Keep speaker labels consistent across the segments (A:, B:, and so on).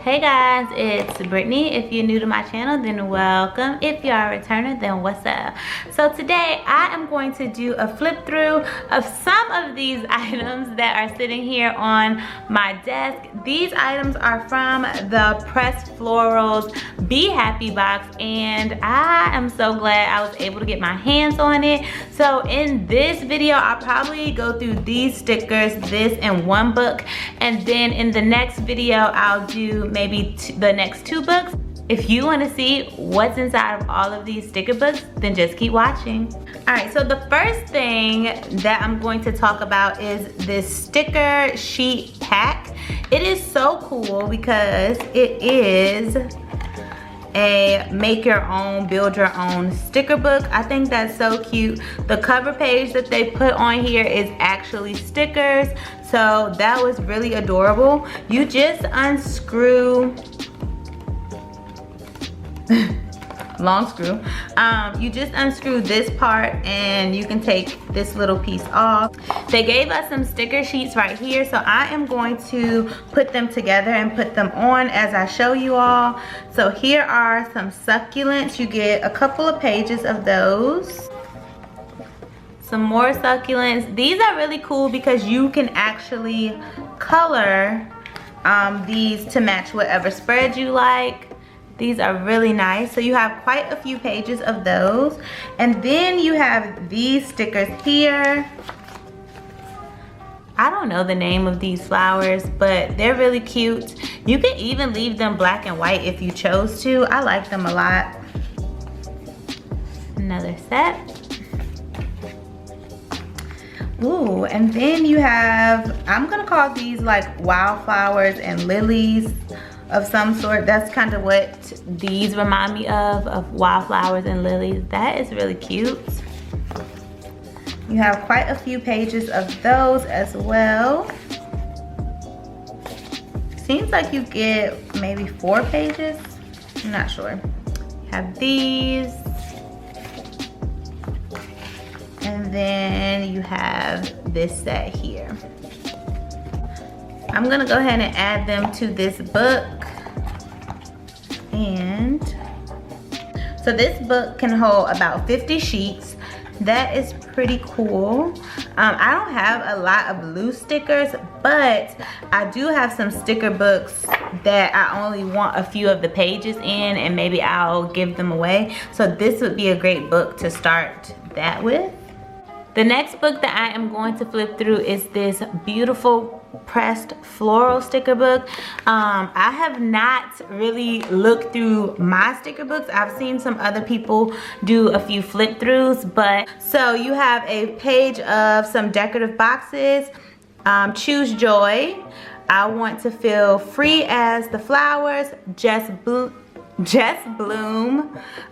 A: Hey guys, it's Brittany. If you're new to my channel, then welcome. If you are a returner, then what's up? So today I am going to do a flip through of some of these items that are sitting here on my desk. These items are from the Pressed Florals Be Happy box, and I am so glad I was able to get my hands on it. So in this video, I'll probably go through these stickers, this and one book, and then in the next video, I'll do maybe the next two books. If you want to see what's inside of all of these sticker books, then just keep watching. All right, so the first thing that I'm going to talk about is this sticker sheet pack. It is so cool because it is a make your own, build your own sticker book. I think that's so cute. The cover page that they put on here is actually stickers, so that was really adorable. You just unscrew long screw. You just unscrew this part and you can take this little piece off. They gave us some sticker sheets right here, so I am going to put them together and put them on as I show you all. So here are some succulents. You get a couple of pages of those. Some more succulents. These are really cool because you can actually color these to match whatever spread you like. These are really nice. So you have quite a few pages of those. And then you have these stickers here. I don't know the name of these flowers, but they're really cute. You can even leave them black and white if you chose to. I like them a lot. Another set. Ooh, and then you have, I'm gonna call these like wildflowers and lilies of some sort. That's kind of what these remind me of wildflowers and lilies. That is really cute. You have quite a few pages of those as well. Seems like you get maybe 4 pages. I'm not sure. You have these. And then you have this set here. I'm gonna go ahead and add them to this book. And so this book can hold about 50 sheets. That is pretty cool. I don't have a lot of loose stickers, but I do have some sticker books that I only want a few of the pages in, and maybe I'll give them away. So this would be a great book to start that with. The next book that I am going to flip through is this beautiful Pressed Floral sticker book. I have not really looked through my sticker books. I've seen some other people do a few flip throughs, but so you have a page of some decorative boxes. Choose joy. I want to feel free as the flowers. Just bloom.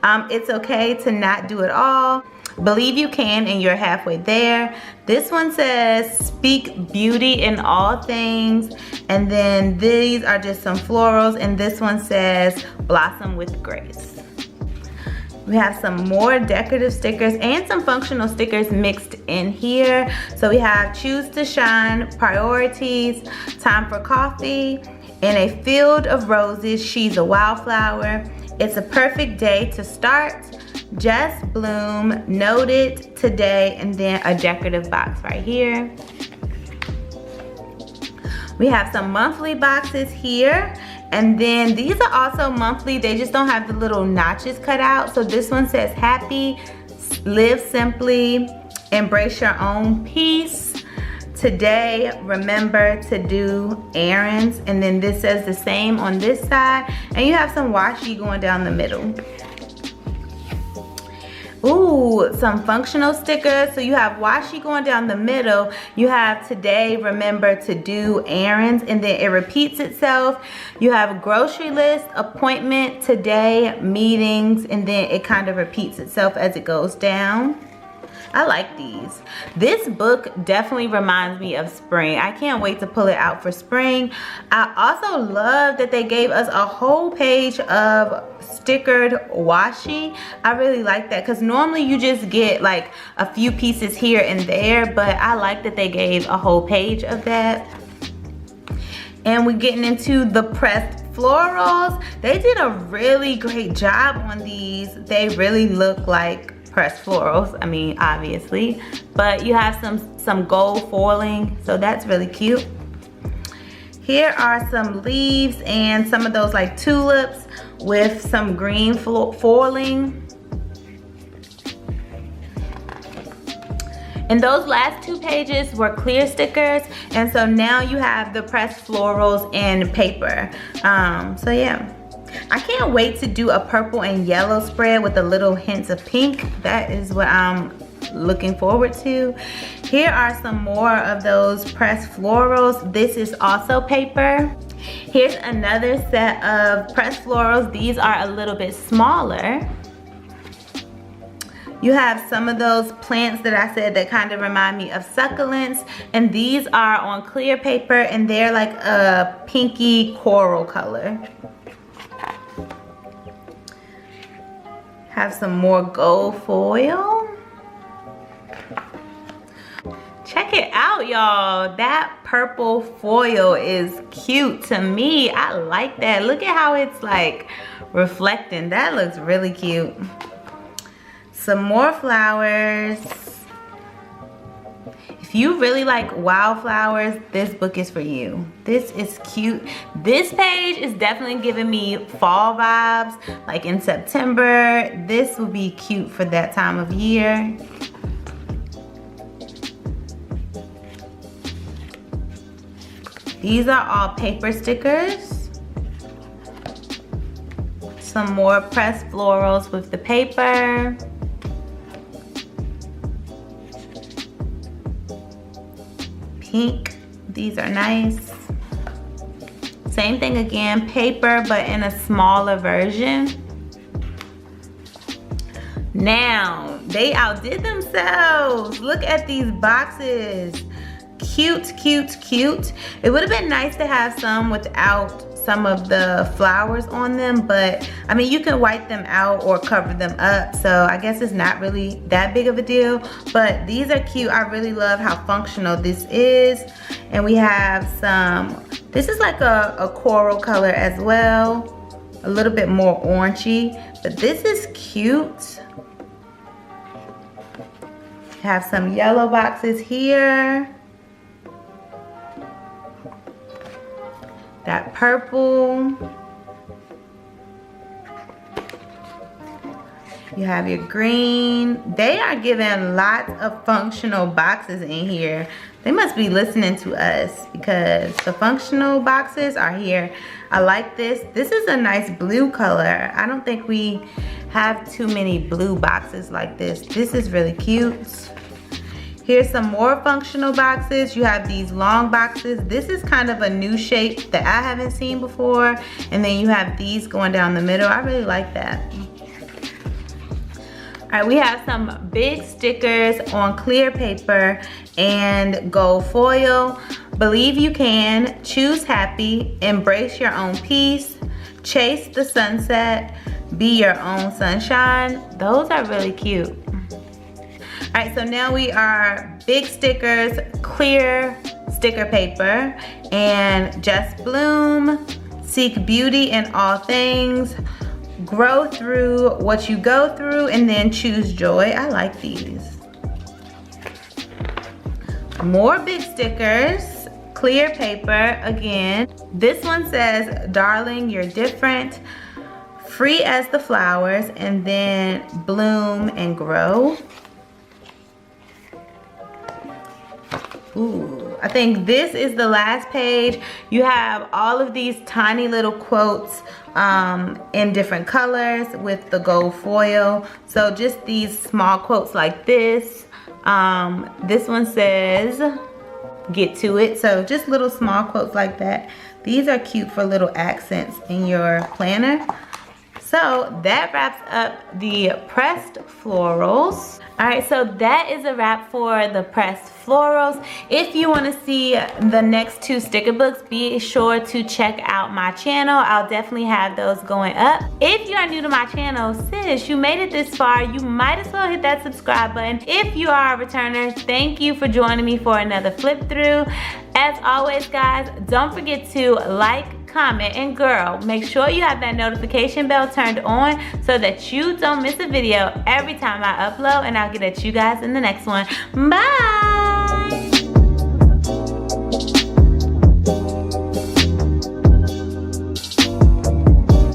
A: It's okay to not do it all. Believe you can, and you're halfway there. This one says speak beauty in all things, and then these are just some florals, and this one says blossom with grace. We have some more decorative stickers and some functional stickers mixed in here. So we have choose to shine, priorities, time for coffee, in a field of roses, she's a wildflower, it's a perfect day to start, just bloom, noted today, and then a decorative box right here. We have some monthly boxes here, and then these are also monthly. They just don't have the little notches cut out. So this one says happy, live simply, embrace your own peace. Today, remember to do errands. And then this says the same on this side. And you have some washi going down the middle. Ooh, some functional stickers. So you have washi going down the middle. You have today, remember to do errands, and then it repeats itself. You have grocery list, appointment, today, meetings, and then it kind of repeats itself as it goes down. I like these. This book definitely reminds me of spring. I can't wait to pull it out for spring. I also love that they gave us a whole page of stickered washi. I really like that because normally you just get like a few pieces here and there, but I like that they gave a whole page of that. And we're getting into the Pressed Florals, they did a really great job on these. They really look like pressed florals, I mean, obviously, but you have some gold foiling, so that's really cute. Here are some leaves and some of those like tulips with some green foiling. And those last 2 pages were clear stickers, and so now you have the pressed florals and paper. So yeah, I can't wait to do a purple and yellow spread with a little hints of pink. That is what I'm looking forward to. Here are some more of those pressed florals. This is also paper. Here's another set of pressed florals. These are a little bit smaller. You have some of those plants that I said that kind of remind me of succulents, and these are on clear paper and they're like a pinky coral color. Have some more gold foil. Check it out, y'all. That purple foil is cute to me. I like that. Look at how it's like reflecting. That looks really cute. Some more flowers. If you really like wildflowers, this book is for you. This is cute. This page is definitely giving me fall vibes, like in September. This would be cute for that time of year. These are all paper stickers. Some more pressed florals with the paper. Pink, these are nice. Same thing again, paper, but in a smaller version. Now, they outdid themselves. Look at these boxes. Cute, cute, cute. It would have been nice to have some without some of the flowers on them, but I mean, you can wipe them out or cover them up, so I guess it's not really that big of a deal, but these are cute. I really love how functional this is. And we have some, this is like a coral color as well, a little bit more orangey, but this is cute. Have some yellow boxes here. That purple. You have your green. They are giving lots of functional boxes in here. They must be listening to us because the functional boxes are here. I like this. This is a nice blue color. I don't think we have too many blue boxes like this. This is really cute. Here's some more functional boxes. You have these long boxes. This is kind of a new shape that I haven't seen before. And then you have these going down the middle. I really like that. All right, we have some big stickers on clear paper and gold foil. Believe you can, choose happy, embrace your own peace, chase the sunset, be your own sunshine. Those are really cute. All right, so now we are big stickers, clear sticker paper, and just bloom, seek beauty in all things, grow through what you go through, and then choose joy. I like these. More big stickers, clear paper again. This one says, darling, you're different, free as the flowers, and then bloom and grow. Ooh, I think this is the last page. You have all of these tiny little quotes in different colors with the gold foil. So just these small quotes like this. This one says, get to it. So just little small quotes like that. These are cute for little accents in your planner. So that wraps up the pressed florals. All right, so that is a wrap for the pressed florals. If you want to see the next 2 sticker books, be sure to check out my channel. I'll definitely have those going up. If you are new to my channel, sis, you made it this far, you might as well hit that subscribe button. If you are a returner, thank you for joining me for another flip through. As always, guys, don't forget to like, comment, and girl, make sure you have that notification bell turned on so that you don't miss a video every time I upload, and I'll get at you guys in the next one. Bye.